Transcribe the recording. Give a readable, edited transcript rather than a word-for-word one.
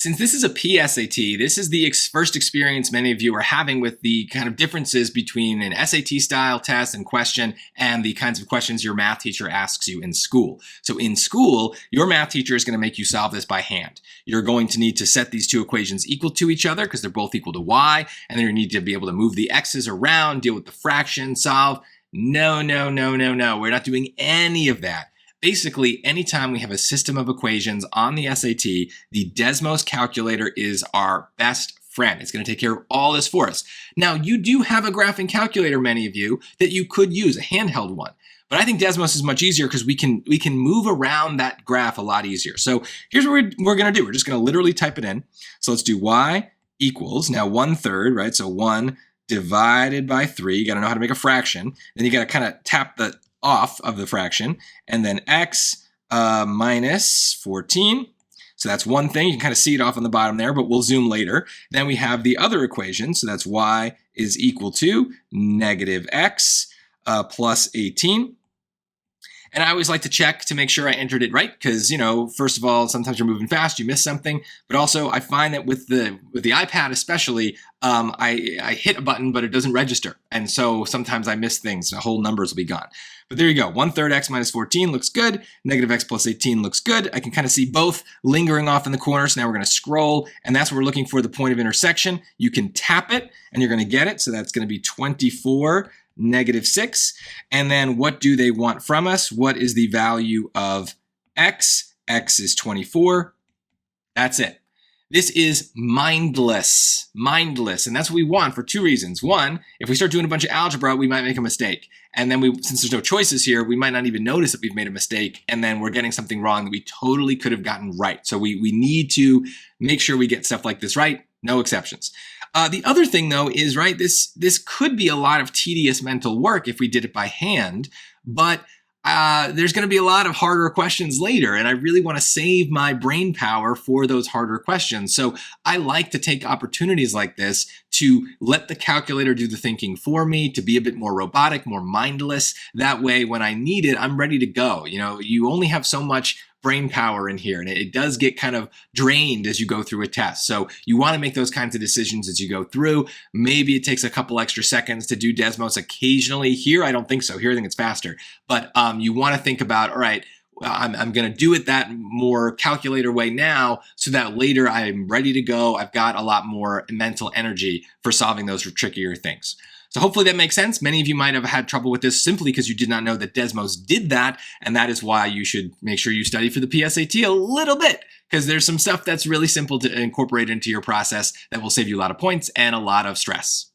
Since this is a PSAT, this is the first experience many of you are having with the kind of differences between an SAT style test and question and the kinds of questions your math teacher asks you in school. So in school, your math teacher is going to make you solve this by hand. You're going to need to set these two equations equal to each other because they're both equal to y, and then you need to be able to move the x's around, deal with the fraction, solve. No. We're not doing any of that. Basically, anytime we have a system of equations on the SAT, the Desmos calculator is our best friend. It's going to take care of all this for us. Now, you do have a graphing calculator, many of you, that you could use, a handheld one. But I think Desmos is much easier because we can move around that graph a lot easier. So here's what we're going to do. We're just going to literally type it in. So let's do y equals, now 1/3, right? So 1 divided by 3. You got to know how to make a fraction. Then you got to kind of tap the off of the fraction, and then x minus 14. So that's one thing. You can kind of see it off on the bottom there, but we'll zoom later. Then we have the other equation. So that's y is equal to negative x plus 18. And I always like to check to make sure I entered it right because, you know, first of all, sometimes you're moving fast, you miss something. But also, I find that with the iPad especially, I hit a button, but it doesn't register. And so sometimes I miss things. The whole numbers will be gone. But there you go. 1/3 x minus 14 looks good. Negative x plus 18 looks good. I can kind of see both lingering off in the corner. So now we're going to scroll, and that's what we're looking for, the point of intersection. You can tap it, and you're going to get it. So that's going to be 24 negative 6. And then what do they want from us? What is the value of x? X is 24. That's it. This is mindless. And that's what we want for two reasons. One, if we start doing a bunch of algebra, we might make a mistake. And then since there's no choices here, we might not even notice that we've made a mistake. And then we're getting something wrong that we totally could have gotten right. So we need to make sure we get stuff like this right. No exceptions. The other thing, though, is, right, this could be a lot of tedious mental work if we did it by hand, but there's going to be a lot of harder questions later, and I really want to save my brain power for those harder questions. So I like to take opportunities like this to let the calculator do the thinking for me, to be a bit more robotic, more mindless. That way, when I need it, I'm ready to go. You know, you only have so much brain power in here, and it does get kind of drained as you go through a test. So you want to make those kinds of decisions as you go through. Maybe it takes a couple extra seconds to do Desmos occasionally. Here, I don't think so. Here, I think it's faster. But you want to think about, all right, I'm going to do it that more calculator way now so that later I'm ready to go. I've got a lot more mental energy for solving those trickier things. So hopefully that makes sense. Many of you might have had trouble with this simply because you did not know that Desmos did that, and that is why you should make sure you study for the PSAT a little bit, because there's some stuff that's really simple to incorporate into your process that will save you a lot of points and a lot of stress.